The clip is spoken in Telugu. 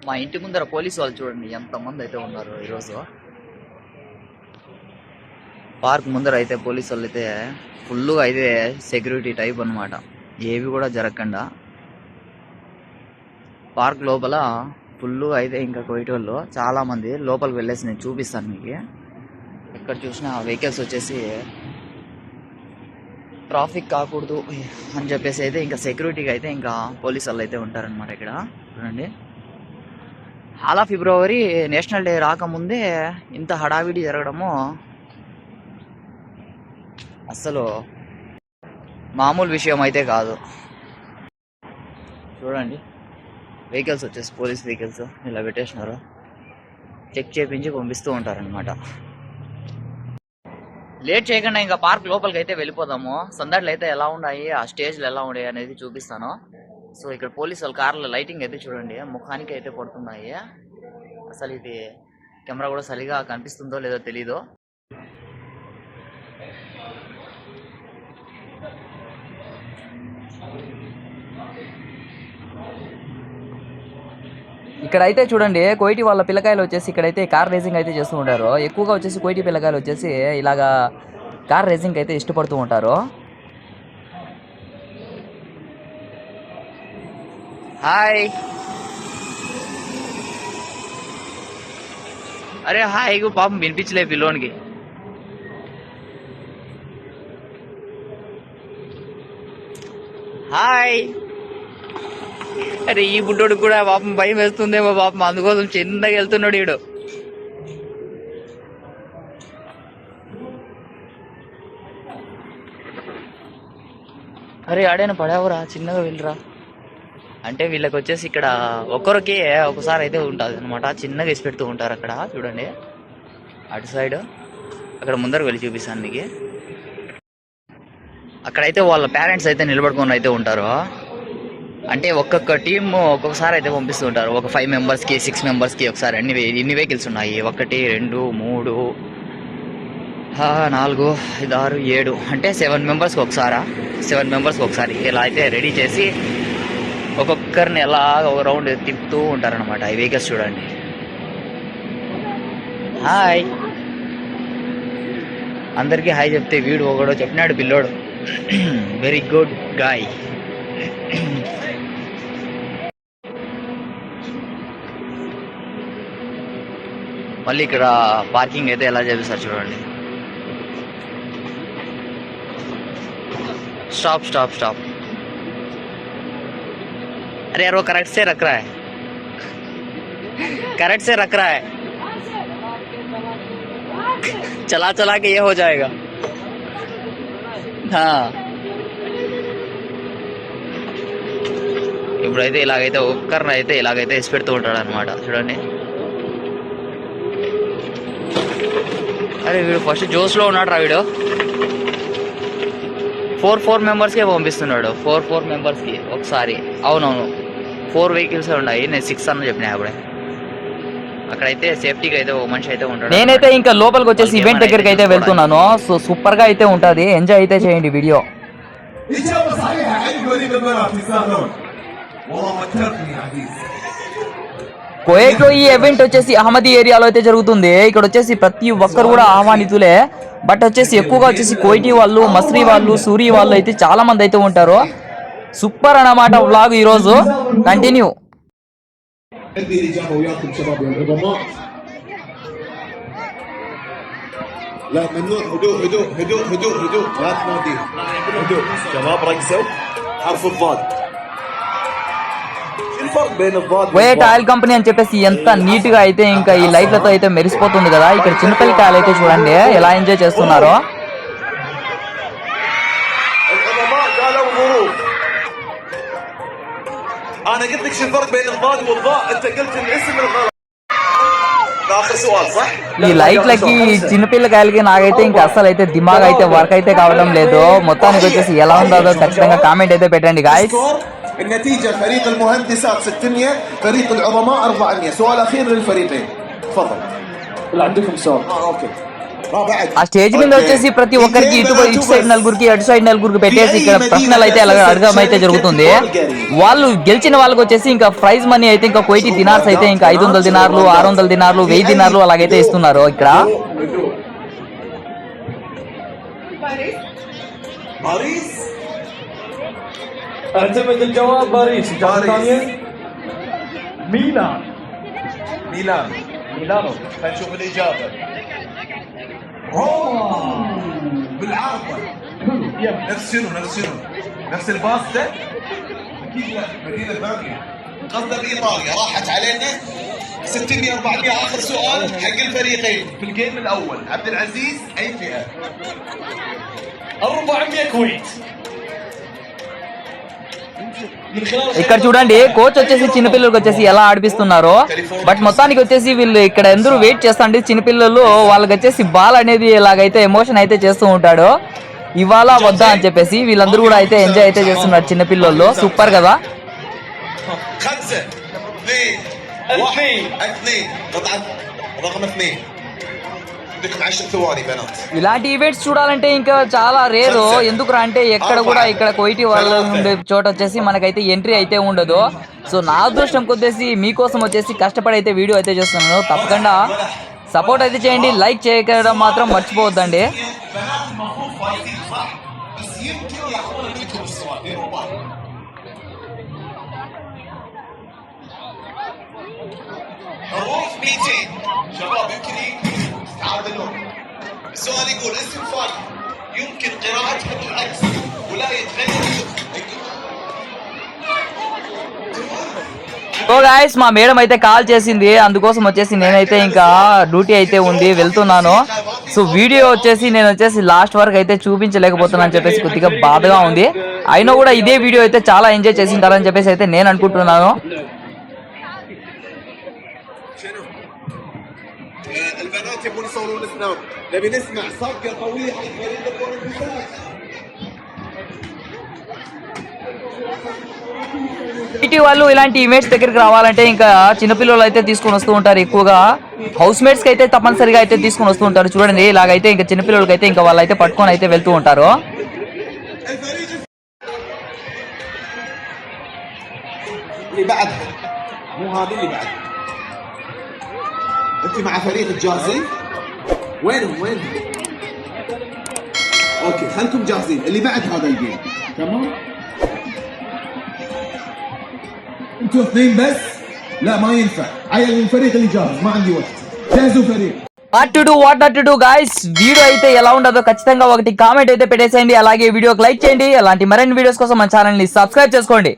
మా ఇంటి ముందర పోలీసు వాళ్ళు చూడండి ఎంతమంది అయితే ఉన్నారు ఈరోజు. పార్క్ ముందర అయితే పోలీసు వాళ్ళు అయితే ఫుల్గా అయితే సెక్యూరిటీ టైప్ అనమాట, ఏవి కూడా జరగకుండా. పార్క్ లోపల ఫుల్గా అయితే ఇంకా కోయటోళ్ళు చాలా మంది లోపలికి వెళ్ళేసి నేను చూపిస్తాను మీకు. ఎక్కడ చూసినా వెహికల్స్ వచ్చేసి ట్రాఫిక్ కాకూడదు అని చెప్పేసి అయితే ఇంకా సెక్యూరిటీకి అయితే ఇంకా పోలీసు వాళ్ళు అయితే ఉంటారనమాట ఇక్కడ. చూడండి, hall of February national day రాకముందే ఇంత హడావిడి జరగడము అస్సలు మామూలు విషయం అయితే కాదు. చూడండి, వెహికల్స్ వచ్చేసి పోలీస్ వెహికల్స్ ఇలా పెట్టేసినారు, చెక్ చేయించి పంపిస్తూ ఉంటారనమాట. లేట్ చేయకుండా ఇంకా పార్క్ లోపలికి అయితే వెళ్ళిపోదాము. సందడిలు అయితే ఎలా ఉన్నాయి, ఆ స్టేజ్లు ఎలా ఉన్నాయి అనేది చూపిస్తాను. సో ఇక్కడ పోలీసు వాళ్ళ కార్ల లైటింగ్ అయితే చూడండి ముఖానికి అయితే పడుతున్నాయి. అసలు ఇది కెమెరా కూడా సరిగా కనిపిస్తుందో లేదో తెలీదు. ఇక్కడైతే చూడండి కోయిటి వాళ్ళ పిల్లకాయలు వచ్చేసి ఇక్కడైతే కార్ రేసింగ్ అయితే చేస్తూ ఉంటారు. ఎక్కువగా వచ్చేసి కోయిటి పిల్లకాయలు వచ్చేసి ఇలాగా కార్ రేసింగ్ అయితే ఇష్టపడుతూ ఉంటారు. హాయ్, అరే హాయ్ పాపం వినిపించలే పిల్లోనికి. హాయ్, అరే ఈ బుడ్డోడు కూడా పాపం భయం వేస్తుందేమో పాపం, అందుకోసం చిన్నగా వెళ్తున్నాడు ఈడు. అరే ఆడైనా పడావురా, చిన్నగా వెళ్ళరా. అంటే వీళ్ళకి వచ్చేసి ఇక్కడ ఒక్కరికి ఒకసారి అయితే ఉంటుంది అనమాట, చిన్నగా వేసి పెడుతూ ఉంటారు. అక్కడ చూడండి అటు సైడ్, అక్కడ ముందరకు వెళ్ళి చూపిస్తాను మీకు. అక్కడైతే వాళ్ళ పేరెంట్స్ అయితే నిలబడుకొని అయితే ఉంటారు. అంటే ఒక్కొక్క టీమ్ ఒక్కొక్కసారి అయితే పంపిస్తూ ఉంటారు. ఒక 5 మెంబర్స్కి 6 మెంబర్స్కి ఒకసారి ఇన్ని వెహికల్స్ ఉన్నాయి. 1 2 3 4 5 6 7 అంటే 7 మెంబర్స్కి ఒకసారి 7 మెంబర్స్కి ఒకసారి ఇలా అయితే రెడీ చేసి ఒక్కొక్కరిని ఎలా ఒక రౌండ్ తిప్పుతూ ఉంటారనమాట. ఈ వెహికల్స్ చూడండి. హాయ్, అందరికీ హాయ్ చెప్తే వీడు ఒకడో చెప్పినాడు పిల్లోడు. Very good guy. మళ్ళీ ఇక్కడ పార్కింగ్ అయితే ఎలా చేపిస్తారు చూడండి. Stop stop stop. अरे यार वो करेक्ट से रख रहा है, करेक्ट से रख रहा है, चला चला के ये हो जाएगा. ఇప్పుడైతే ఇలాగైతే ఒక్కరిని అయితే ఇలాగైతే వేసి పెడుతూ ఉంటాడు అనమాట. చూడండి, అరే వీడు ఫస్ట్ జోస్లో ఉన్నాడు రా వీడు. 4 మెంబర్స్కే పంపిస్తున్నాడు. 4 మెంబర్స్కి ఒకసారి. అవునవును 4 వెహికల్స్ ఉన్నాయి, నేను 6 అన్న చెప్పినా అప్పుడే. అక్కడైతే సేఫ్టీగా అయితే ఒక మనిషి అయితే ఉంటాడు. నేనైతే ఇంకా లోపలికి వచ్చేసి ఈవెంట్ దగ్గరికి అయితే వెళ్తున్నాను. సో సూపర్ గా అయితే ఉంటది, ఎంజాయ్ అయితే చేయండి వీడియో. కోయట్ లో ఈ ఈవెంట్ వచ్చేసి అహ్మదీ ఏరియాలో అయితే జరుగుతుంది. ఇక్కడ వచ్చేసి ప్రతి ఒక్కరు కూడా ఆహ్వానితులే. బట్ వచ్చేసి ఎక్కువగా వచ్చేసి కోయిటి వాళ్ళు, మస్రీ వాళ్ళు, సూరీ వాళ్ళు అయితే చాలా మంది అయితే ఉంటారు. సూపర్ అన్నమాట వ్లాగ్ ఈరోజు. కంటిన్యూ. لا ممنوع. هدوء هدوء هدوء هدوء هدوء لا تنادي. هدوء شباب رقصوا حرف الضاد. الفرق بين الضاد కోయట్ ఆయిల్ కంపెనీ అని చెప్పేసి ఎంత నీట్ గా అయితే ఇంకా ఈ లైట్లతో అయితే మెరిసిపోతుంది కదా. ఇక్కడ చిన్నపిల్లకాయలు అయితే చూడండి ఎలా ఎంజాయ్ చేస్తున్నారో. العلماء قالوا ظروف. انا قلت لك شو الفرق بين الضاد والضاء، انت قلت الاسم الغلط. اخر سؤال صح. ఈ లైట్లకి చిన్నపిల్లకాయలకి నాకైతే ఇంకా అస్సలు అయితే దిమాగ్ అయితే వర్క్ అయితే కావడం లేదు. మొత్తానికి వచ్చేసి ఎలా ఉందో ఖచ్చితంగా కామెంట్ అయితే పెట్టండి గాయ్స్. النتيجة فريق المهندسات 600، فريق العظماء 400. سؤال أخير للفريقين، تفضل. اللي عندكم سؤال. اوكي. ఆ స్టేజ్ మీద వచ్చేసి ప్రతి ఒక్కరికి ఇటు సైడ్ నలుగురికి అటు సైడ్ నలుగురికి పెట్టేసి ఇక్కడ ప్రశ్నలు అయితే అడగడం అయితే జరుగుతుంది. వాళ్ళు గెలిచిన వాళ్ళకి వచ్చేసి ఇంకా ప్రైజ్ మనీ అయితే ఇంకా కోటి దినార్స్ అయితే ఇంకా 500 దినార్లు 600 దినార్లు 1000 దినార్లు అలాగైతే ఇస్తున్నారు ఇక్కడ. باريس اعتمد الجواب باريس. الجواب الثاني ميلان. ميلان. ميلانو. خلينا نشوف الإجابة. روما بالعارضة. نفس شنو نفس الباستا. أكيد لا مدينة ثانية. قصدنا بإيطاليا راحت علينا 600 400. آخر سؤال حق الفريقين في الجيم الأول عبد العزيز أي فئة؟ 400 كويت. ఇక్కడ చూడండి కోచ్ వచ్చేసి చిన్నపిల్లలకు వచ్చేసి ఎలా ఆడిపిస్తున్నారో. బట్ మొత్తానికి వచ్చేసి వీళ్ళు ఇక్కడ అందరూ వెయిట్ చేస్తాండి. చిన్నపిల్లలు వాళ్ళకి వచ్చేసి బాల్ అనేది ఇలాగైతే ఎమోషన్ అయితే చేస్తూ ఉంటాడు, ఇవాళ వద్దా అని చెప్పేసి. వీళ్ళందరూ కూడా అయితే ఎంజాయ్ అయితే చేస్తున్నారు చిన్నపిల్లలు. సూపర్ కదా. 5 2 1 رقم 2 عندكم 10 ثواني بنات. ఇలాంటి ఈవెంట్స్ చూడాలంటే ఇంకా చాలా రేరు. ఎందుకురా అంటే ఎక్కడ కూడా ఇక్కడ కోయిటి వాళ్ళ ఉండే చోట వచ్చేసి మనకైతే ఎంట్రీ అయితే ఉండదు. సో నా అదృష్టం కొద్దేసి మీకోసం వచ్చేసి కష్టపడి అయితే వీడియో అయితే చేస్తున్నాను. తప్పకుండా సపోర్ట్ అయితే చేయండి, లైక్ చేయడం మాత్రం మర్చిపోవద్దండి. بنات المفروض فايزين صح بس يمكن ياخذون منكم السؤال. ديروا بالكم. حروف 200 شباب يمكن يتعادلون. السؤال يقول اسم فاي يمكن قراءتها بالعكس ولا يتغير. సో గాయస్ మా మేడం అయితే కాల్ చేసింది, అందుకోసం వచ్చేసి నేనైతే ఇంకా డ్యూటీ అయితే ఉంది వెళ్తున్నాను. సో వీడియో వచ్చేసి నేను వచ్చేసి లాస్ట్ వరకు అయితే చూపించలేకపోతున్నాను అని చెప్పేసి కొద్దిగా బాధగా ఉంది. అయినా కూడా ఇదే వీడియో అయితే చాలా ఎంజాయ్ చేసింటారని చెప్పేసి అయితే నేను అనుకుంటున్నాను. البنات يبون يصورون سناب. نبي نسمع صفقة قوية حق فريق الكرة المساعد. సిటీ వాళ్ళు ఇలాంటి ఈవెంట్స్ దగ్గరికి రావాలంటే ఇంకా చిన్నపిల్లలు అయితే తీసుకొని వస్తూ ఉంటారు. ఎక్కువగా హౌస్ మేట్స్ కి అయితే తప్పనిసరిగా అయితే తీసుకొని వస్తూ ఉంటారు. చూడండి ఇలాగైతే ఇంకా చిన్నపిల్లలకి అయితే ఇంకా వాళ్ళు అయితే పట్టుకొని అయితే వెళ్తూ ఉంటారు. اللي بعدها مو هذه اللي بعدها. انت مع فريق الجاهزين؟ وينهم؟ اوكي خلكم جاهزين. اللي بعد هذا الجيم تمام. انتوا اثنين بس؟ لا ما ينفع. عيل الفريق اللي جاهز ما عندي وقت. جهزوا فريق. What not to do guys. Video అయితే ఎలా ఉండదో ఖచ్చితంగా ఒకటి కామెంట్ అయితే పెట్టేసేయండి. అలాగే వీడియోకి లైక్ చేయండి. అలాంటి మరిన్ని వీడియోస్ కోసం మన ఛానల్ ని సబ్స్క్రైబ్ చేసుకోండి.